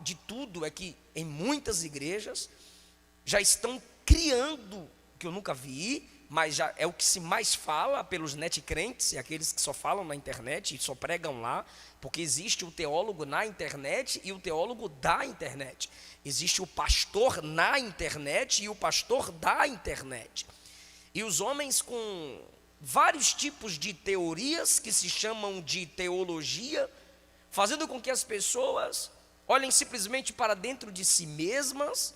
de tudo é que em muitas igrejas já estão criando, que eu nunca vi, mas já é o que se mais fala pelos netcrentes, e aqueles que só falam na internet e só pregam lá, porque existe o teólogo na internet e o teólogo da internet. Existe o pastor na internet e o pastor da internet. E os homens com vários tipos de teorias que se chamam de teologia, fazendo com que as pessoas olhem simplesmente para dentro de si mesmas,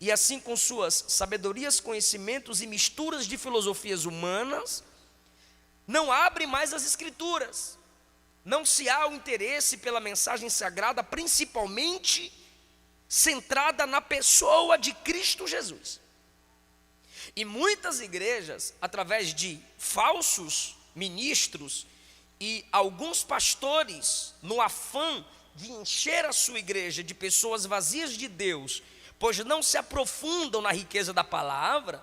e assim com suas sabedorias, conhecimentos e misturas de filosofias humanas, não abrem mais as escrituras. Não se há o interesse pela mensagem sagrada, principalmente centrada na pessoa de Cristo Jesus. E muitas igrejas, através de falsos ministros e alguns pastores, no afã de encher a sua igreja de pessoas vazias de Deus, pois não se aprofundam na riqueza da palavra,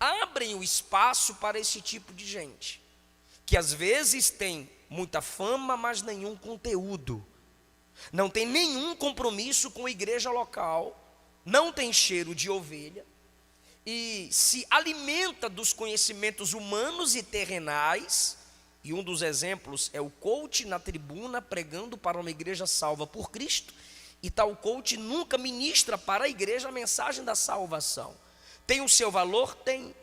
abrem o espaço para esse tipo de gente, que às vezes tem muita fama, mas nenhum conteúdo, não tem nenhum compromisso com a igreja local, não tem cheiro de ovelha, e se alimenta dos conhecimentos humanos e terrenais, e um dos exemplos é o coach na tribuna pregando para uma igreja salva por Cristo, e tal coach nunca ministra para a igreja a mensagem da salvação. Tem o seu valor? Tem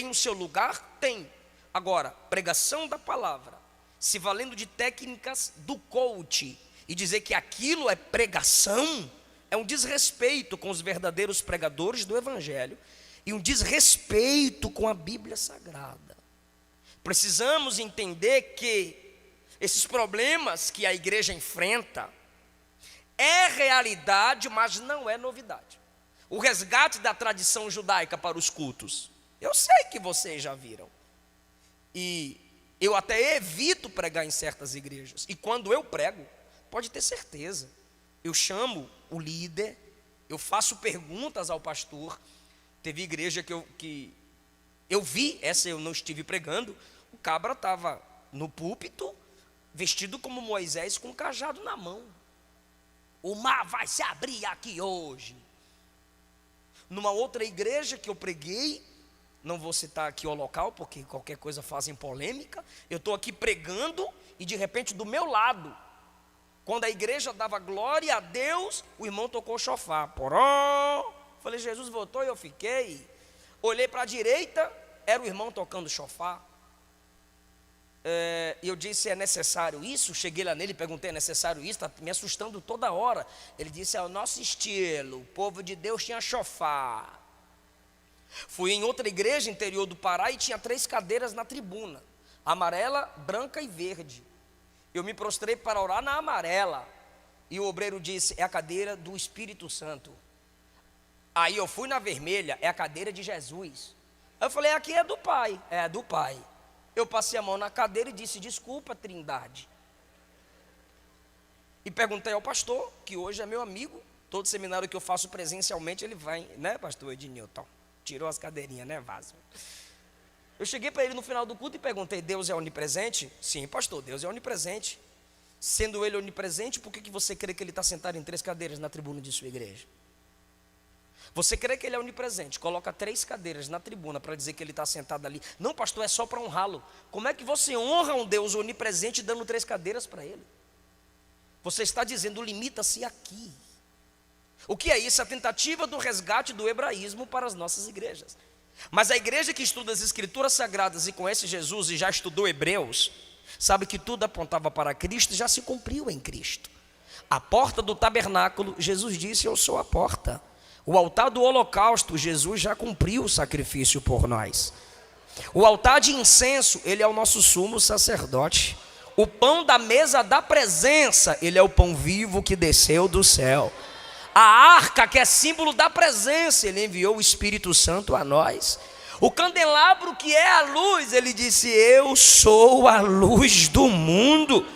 o seu lugar? Tem. Agora, pregação da palavra, se valendo de técnicas do coach, e dizer que aquilo é pregação, é um desrespeito com os verdadeiros pregadores do evangelho, e um desrespeito com a Bíblia Sagrada. Precisamos entender que esses problemas que a igreja enfrenta é realidade, mas não é novidade. O resgate da tradição judaica para os cultos, eu sei que vocês já viram, e eu até evito pregar em certas igrejas, e quando eu prego, pode ter certeza, eu chamo o líder, eu faço perguntas ao pastor. Teve igreja que eu vi, essa eu não estive pregando, o cabra estava no púlpito, vestido como Moisés, com um cajado na mão. O mar vai se abrir aqui hoje. Numa outra igreja que eu preguei, não vou citar aqui o local, porque qualquer coisa fazem polêmica, eu estou aqui pregando, e de repente do meu lado, quando a igreja dava glória a Deus, o irmão tocou o chofar, poró. Falei, Jesus voltou e eu fiquei. Olhei para a direita, era o irmão tocando chofar. E eu disse, é necessário isso? Cheguei lá nele e perguntei, é necessário isso? Está me assustando toda hora. Ele disse, é o nosso estilo, o povo de Deus tinha chofar. Fui em outra igreja interior do Pará e tinha 3 cadeiras na tribuna, amarela, branca e verde. Eu me prostrei para orar na amarela, e o obreiro disse, é a cadeira do Espírito Santo. Aí eu fui na vermelha, é a cadeira de Jesus. Eu falei, aqui é do Pai. É do Pai. Eu passei a mão na cadeira e disse, desculpa, Trindade. E perguntei ao pastor, que hoje é meu amigo, todo seminário que eu faço presencialmente, ele vai, né, pastor Ednilton? Tirou as cadeirinhas, né, vaso? Eu cheguei para ele no final do culto e perguntei, Deus é onipresente? Sim, pastor, Deus é onipresente. Sendo ele onipresente, por que você crê que ele está sentado em 3 cadeiras na tribuna de sua igreja? Você crê que ele é onipresente, coloca 3 cadeiras na tribuna para dizer que ele está sentado ali. Não, pastor, é só para honrá-lo. Como é que você honra um Deus onipresente dando 3 cadeiras para ele? Você está dizendo, limita-se aqui. O que é isso? A tentativa do resgate do hebraísmo para as nossas igrejas. Mas a igreja que estuda as escrituras sagradas e conhece Jesus e já estudou Hebreus, sabe que tudo apontava para Cristo e já se cumpriu em Cristo. A porta do tabernáculo, Jesus disse, eu sou a porta. O altar do holocausto, Jesus já cumpriu o sacrifício por nós. O altar de incenso, ele é o nosso sumo sacerdote. O pão da mesa da presença, ele é o pão vivo que desceu do céu. A arca, que é símbolo da presença, ele enviou o Espírito Santo a nós. O candelabro, que é a luz, ele disse, eu sou a luz do mundo.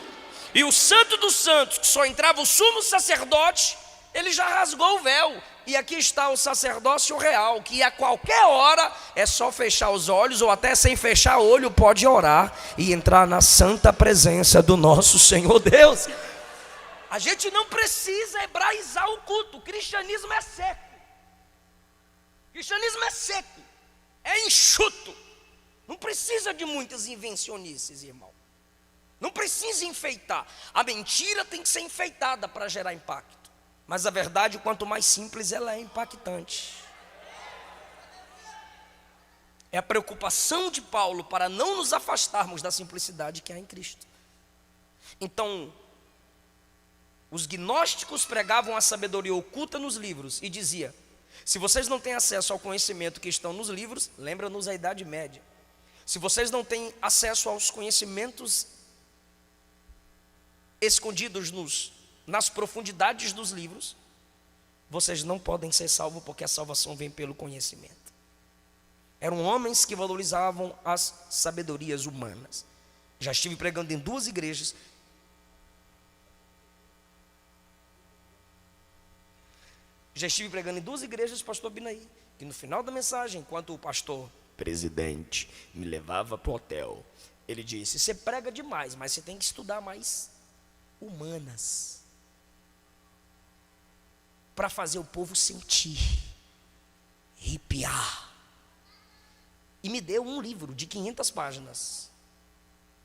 E o santo dos santos, que só entrava o sumo sacerdote, ele já rasgou o véu. E aqui está o sacerdócio real, que a qualquer hora é só fechar os olhos, ou até sem fechar o olho pode orar e entrar na santa presença do nosso Senhor Deus. A gente não precisa hebraizar o culto. O cristianismo é seco. O cristianismo é seco. É enxuto. Não precisa de muitas invencionices, irmão. Não precisa enfeitar. A mentira tem que ser enfeitada para gerar impacto. Mas a verdade, quanto mais simples, ela é impactante. É a preocupação de Paulo para não nos afastarmos da simplicidade que há em Cristo. Então, os gnósticos pregavam a sabedoria oculta nos livros e dizia: se vocês não têm acesso ao conhecimento que estão nos livros, lembra-nos a Idade Média. Se vocês não têm acesso aos conhecimentos escondidos nas profundidades dos livros, vocês não podem ser salvos, porque a salvação vem pelo conhecimento. Eram homens que valorizavam as sabedorias humanas. Já estive pregando em 2 igrejas. Pastor Binaí, que no final da mensagem, enquanto o pastor presidente me levava para o hotel, ele disse: você prega demais, mas você tem que estudar mais humanas, para fazer o povo sentir, arrepiar. E me deu um livro de 500 páginas.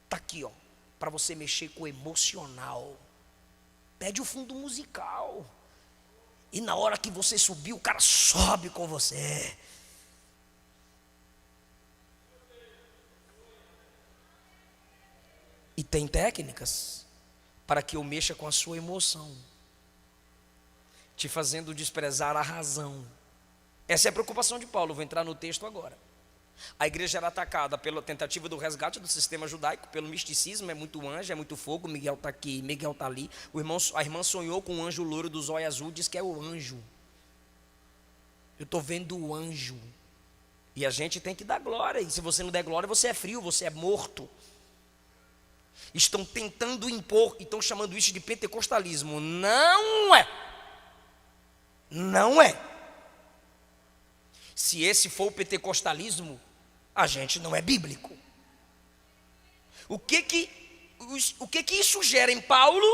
Está aqui, ó, para você mexer com o emocional. Pede o fundo musical. E na hora que você subir, o cara sobe com você. E tem técnicas para que eu mexa com a sua emoção, te fazendo desprezar a razão. Essa é a preocupação de Paulo. Vou entrar no texto agora. A igreja era atacada pela tentativa do resgate do sistema judaico, pelo misticismo. É muito anjo, é muito fogo. Miguel está aqui, Miguel está ali. A irmã sonhou com um anjo louro dos olhos azul, diz que é o anjo. Eu estou vendo o anjo. E a gente tem que dar glória. E se você não der glória, você é frio, você é morto. Estão tentando impor e estão chamando isso de pentecostalismo. Não é. Não é. Se esse for o pentecostalismo, a gente não é bíblico. O que isso gera em Paulo,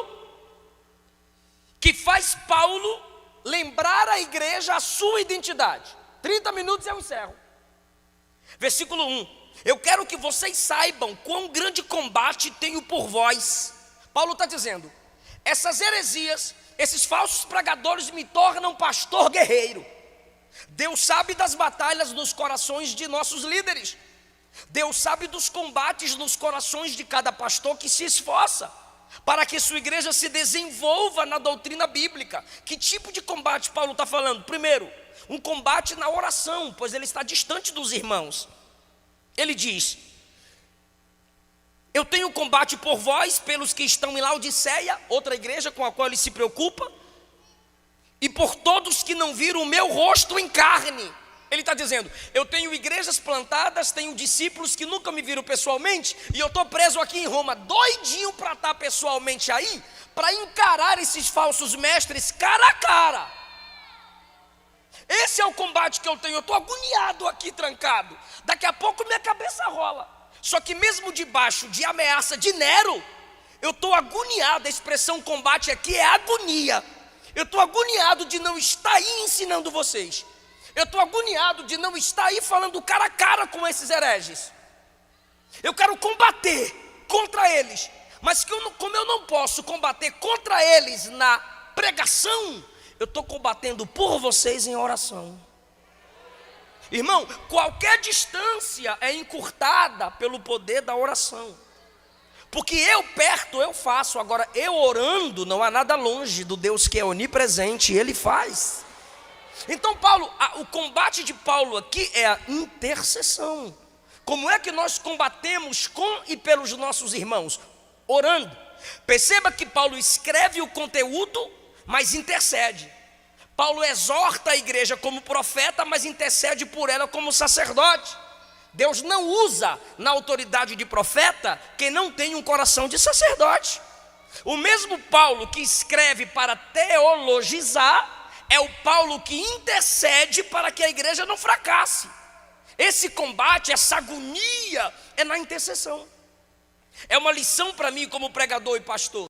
que faz Paulo lembrar a igreja a sua identidade? 30 minutos eu encerro. Versículo 1. Eu quero que vocês saibam quão grande combate tenho por vós. Paulo está dizendo: essas heresias, esses falsos pregadores me tornam pastor guerreiro. Deus sabe das batalhas nos corações de nossos líderes. Deus sabe dos combates nos corações de cada pastor que se esforça para que sua igreja se desenvolva na doutrina bíblica. Que tipo de combate Paulo está falando? Primeiro, um combate na oração, pois ele está distante dos irmãos. Ele diz: eu tenho combate por vós, pelos que estão em Laodiceia, outra igreja com a qual ele se preocupa, e por todos que não viram o meu rosto em carne. Ele está dizendo: eu tenho igrejas plantadas, tenho discípulos que nunca me viram pessoalmente, e eu estou preso aqui em Roma, doidinho para estar pessoalmente aí, para encarar esses falsos mestres cara a cara. Esse é o combate que eu tenho. Eu estou agoniado aqui, trancado. Daqui a pouco minha cabeça rola. Só que mesmo debaixo de ameaça de Nero, eu estou agoniado. A expressão combate aqui é agonia. Eu estou agoniado de não estar aí ensinando vocês. Eu estou agoniado de não estar aí falando cara a cara com esses hereges. Eu quero combater contra eles. Mas como eu não posso combater contra eles na pregação, eu estou combatendo por vocês em oração. Irmão, qualquer distância é encurtada pelo poder da oração. Porque eu perto eu faço, agora eu orando não há nada longe do Deus que é onipresente, Ele faz. Então Paulo, o combate de Paulo aqui é a intercessão. Como é que nós combatemos com e pelos nossos irmãos? Orando. Perceba que Paulo escreve o conteúdo, mas intercede. Paulo exorta a igreja como profeta, mas intercede por ela como sacerdote. Deus não usa na autoridade de profeta quem não tem um coração de sacerdote. O mesmo Paulo que escreve para teologizar é o Paulo que intercede para que a igreja não fracasse. Esse combate, essa agonia é na intercessão. É uma lição para mim como pregador e pastor.